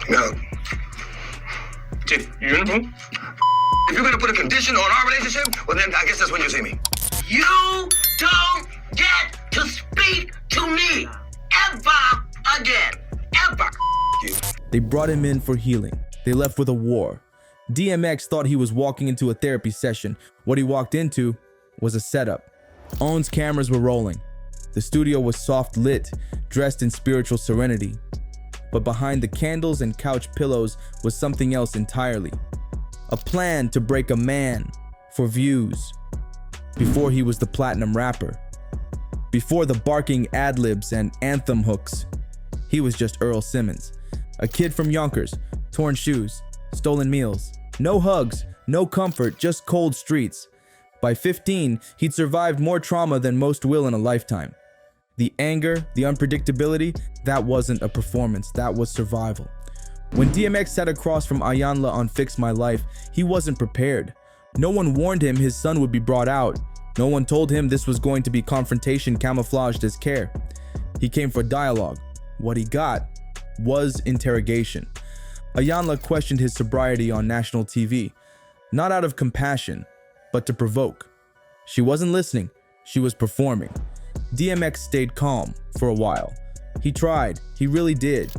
No. Chief, you in the room? If you're gonna put a condition on our relationship, well then I guess that's when you see me. You don't get to speak to me ever again. Ever. You. They brought him in for healing. They left with a war. DMX thought he was walking into a therapy session. What he walked into was a setup. OWN's cameras were rolling. The studio was soft lit, dressed in spiritual serenity. But behind the candles and couch pillows was something else entirely. A plan to break a man for views. Before he was the platinum rapper. Before the barking ad-libs and anthem hooks. He was just Earl Simmons. A kid from Yonkers, torn shoes, stolen meals. No hugs, no comfort, just cold streets. By 15, he'd survived more trauma than most will in a lifetime. The anger, the unpredictability, that wasn't a performance, that was survival. When DMX sat across from Iyanla on Fix My Life, he wasn't prepared. No one warned him his son would be brought out. No one told him this was going to be confrontation camouflaged as care. He came for dialogue. What he got was interrogation. Iyanla questioned his sobriety on national TV, not out of compassion, but to provoke. She wasn't listening, she was performing. DMX stayed calm for a while. He tried, he really did.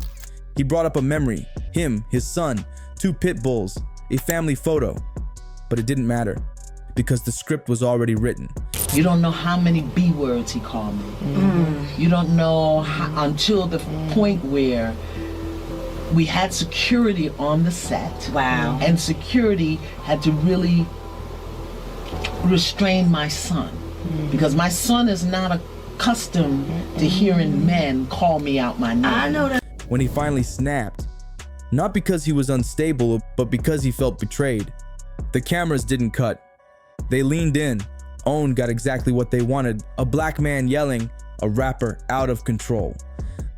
He brought up a memory, him, his son, 2 pit bulls, a family photo. But it didn't matter, because the script was already written. You don't know how many B words he called me. You don't know how, until the point where we had security on the set. Wow. And security had to really restrain my son. Because my son is not accustomed to hearing men call me out my name. I know that. When he finally snapped, not because he was unstable, but because he felt betrayed. The cameras didn't cut. They leaned in. OWN got exactly what they wanted. A black man yelling, a rapper out of control.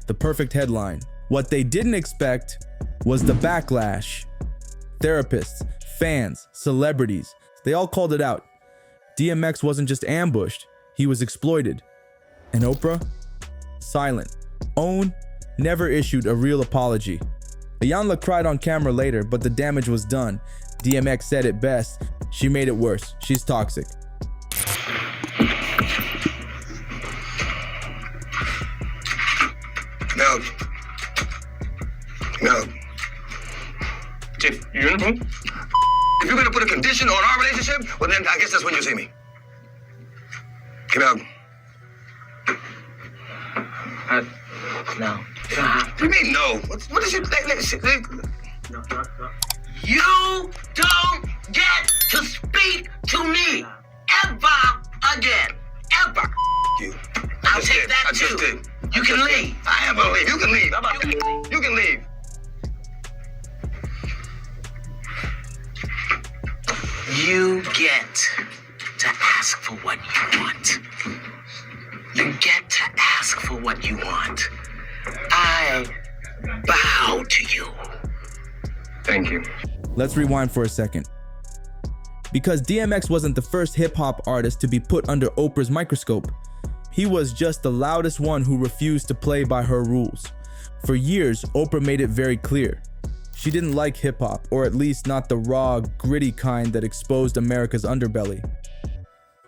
The perfect headline. What they didn't expect was the backlash. Therapists, fans, celebrities, they all called it out. DMX wasn't just ambushed, he was exploited. And Oprah? Silent. OWN never issued a real apology. Iyanla cried on camera later, but the damage was done. DMX said it best. She made it worse. She's toxic. No. No. Chief, you in the room? If you're gonna put a condition on our relationship, well then I guess that's when you see me. Get out. No. What do you mean no? What is your... No. You don't get to speak to me ever again. Ever. You. I'll take that I just too. did. You can leave. I am gonna leave. You can leave. How about that? You can leave. You get to ask for what you want. You get to ask for what you want. I bow to you. Thank you. Let's rewind for a second. Because DMX wasn't the first hip-hop artist to be put under Oprah's microscope. He was just the loudest one who refused to play by her rules. For years, Oprah made it very clear. She didn't like hip-hop, or at least not the raw, gritty kind that exposed America's underbelly.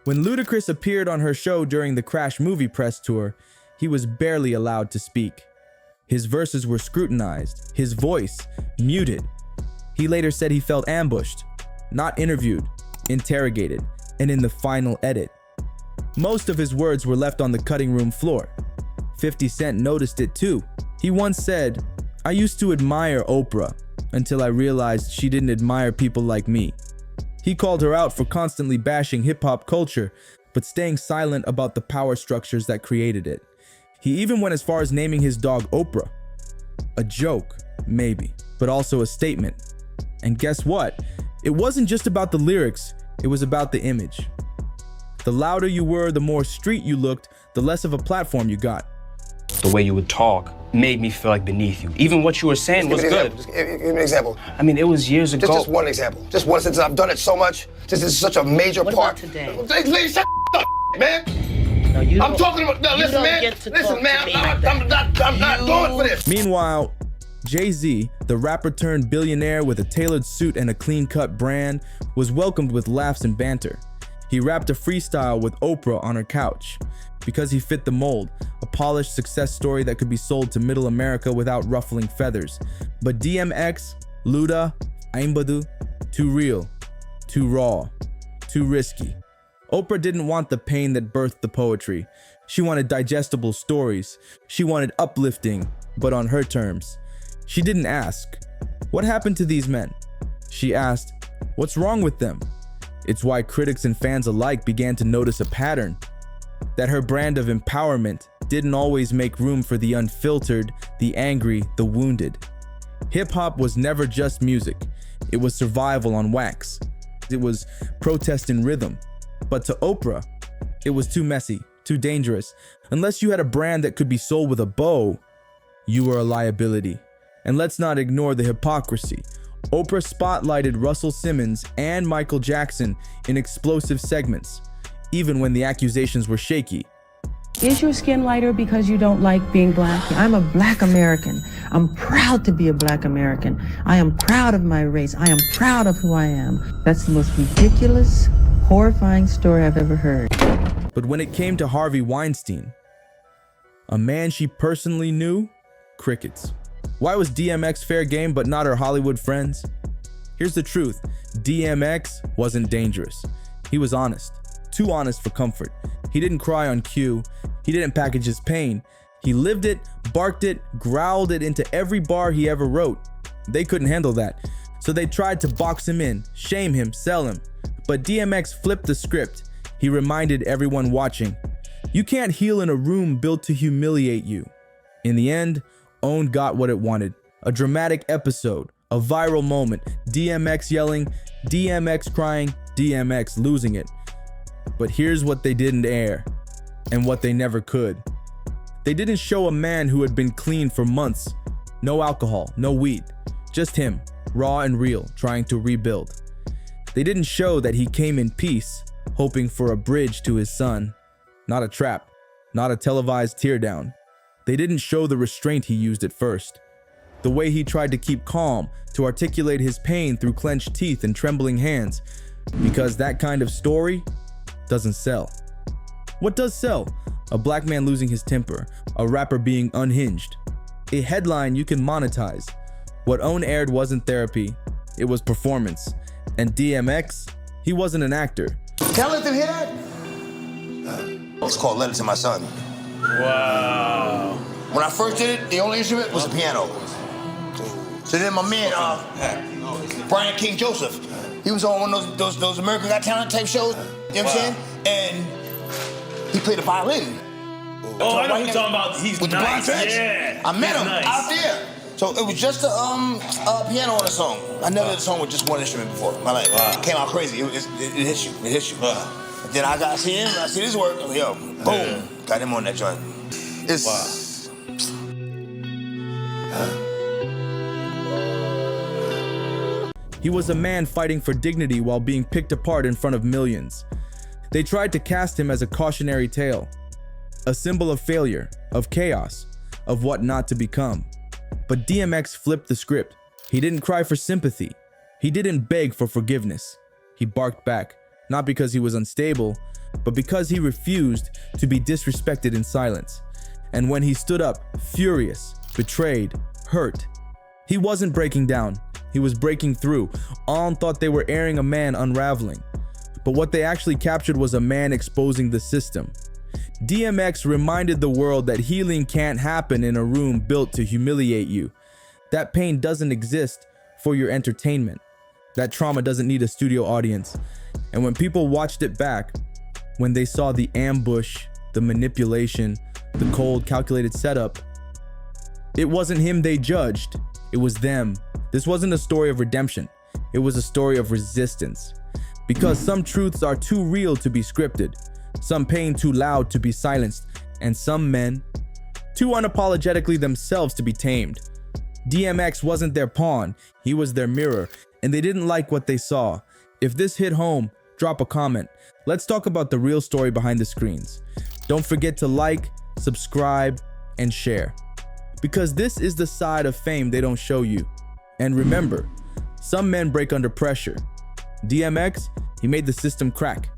When Ludacris appeared on her show during the Crash movie press tour, he was barely allowed to speak. His verses were scrutinized, his voice muted. He later said he felt ambushed, not interviewed, interrogated, and in the final edit. Most of his words were left on the cutting room floor. 50 Cent noticed it too. He once said, "I used to admire Oprah until I realized she didn't admire people like me." He called her out for constantly bashing hip-hop culture, but staying silent about the power structures that created it. He even went as far as naming his dog Oprah. A joke, maybe, but also a statement. And guess what? It wasn't just about the lyrics, it was about the image. The louder you were, the more street you looked, the less of a platform you got. The way you would talk made me feel like beneath you. Even what you were saying was good. Just give me an example. I mean, it was years ago. Just one example. Just one, since I've done it so much. This is such a major What part. about today? Lady, shut up, man. No, you I'm don't- talking about, no, you listen, don't man. get to Listen, talk man, to me like that. I'm not going for this. Meanwhile, Jay-Z, the rapper turned billionaire with a tailored suit and a clean-cut brand, was welcomed with laughs and banter. He rapped a freestyle with Oprah on her couch because he fit the mold, a polished success story that could be sold to middle America without ruffling feathers. But DMX, Luda, Aimbadu, too real, too raw, too risky. Oprah didn't want the pain that birthed the poetry. She wanted digestible stories. She wanted uplifting, but on her terms. She didn't ask, "What happened to these men?" She asked, "What's wrong with them?" It's why critics and fans alike began to notice a pattern. That her brand of empowerment didn't always make room for the unfiltered, the angry, the wounded. Hip-hop was never just music. It was survival on wax. It was protest in rhythm. But to Oprah, it was too messy, too dangerous. Unless you had a brand that could be sold with a bow, you were a liability. And let's not ignore the hypocrisy. Oprah spotlighted Russell Simmons and Michael Jackson in explosive segments, even when the accusations were shaky. Is your skin lighter because you don't like being black? I'm a black American. I'm proud to be a black American. I am proud of my race. I am proud of who I am. That's the most ridiculous, horrifying story I've ever heard. But when it came to Harvey Weinstein, a man she personally knew, crickets. Why was DMX fair game but not her Hollywood friends? Here's the truth, DMX wasn't dangerous. He was honest, too honest for comfort. He didn't cry on cue. He didn't package his pain. He lived it, barked it, growled it into every bar he ever wrote. They couldn't handle that, so they tried to box him in, shame him, sell him. But DMX flipped the script. He reminded everyone watching, you can't heal in a room built to humiliate you. In the end, OWN got what it wanted. A dramatic episode, a viral moment, DMX yelling, DMX crying, DMX losing it. But here's what they didn't air, and what they never could. They didn't show a man who had been clean for months. No alcohol, no weed, just him, raw and real, trying to rebuild. They didn't show that he came in peace, hoping for a bridge to his son. Not a trap, not a televised teardown. They didn't show the restraint he used at first. The way he tried to keep calm, to articulate his pain through clenched teeth and trembling hands. Because that kind of story doesn't sell. What does sell? A black man losing his temper, a rapper being unhinged. A headline you can monetize. What OWN aired wasn't therapy, it was performance. And DMX, he wasn't an actor. Can I let them hear that? It's called Letter to My Son. Wow. When I first did it, the only instrument was the piano. So then my man, Brian King Joseph, he was on one of those American Got Talent type shows, you know what I'm saying? And he played the violin. Oh, I know what you're talking about. He's with nice. The blonde dreads. Yeah. I met him nice. out there. So it was just a piano on a song. I never did a song with just one instrument before. My life came out crazy. It hits you. It hits you. Then I got to see him. I see his work. Yo, boom, got him on that joint. It's He was a man fighting for dignity while being picked apart in front of millions. They tried to cast him as a cautionary tale, a symbol of failure, of chaos, of what not to become. But DMX flipped the script. He didn't cry for sympathy. He didn't beg for forgiveness. He barked back, not because he was unstable, but because he refused to be disrespected in silence. And when he stood up, furious, betrayed, hurt, he wasn't breaking down. He was breaking through. OWN thought they were airing a man unraveling. But what they actually captured was a man exposing the system. DMX reminded the world that healing can't happen in a room built to humiliate you. That pain doesn't exist for your entertainment. That trauma doesn't need a studio audience. And when people watched it back, when they saw the ambush, the manipulation, the cold, calculated setup, it wasn't him they judged, it was them. This wasn't a story of redemption, it was a story of resistance. Because some truths are too real to be scripted, some pain too loud to be silenced, and some men too unapologetically themselves to be tamed. DMX wasn't their pawn, he was their mirror, and they didn't like what they saw. If this hit home, drop a comment. Let's talk about the real story behind the screens. Don't forget to like, subscribe, and share. because this is the side of fame they don't show you. And remember, some men break under pressure. DMX, he made the system crack.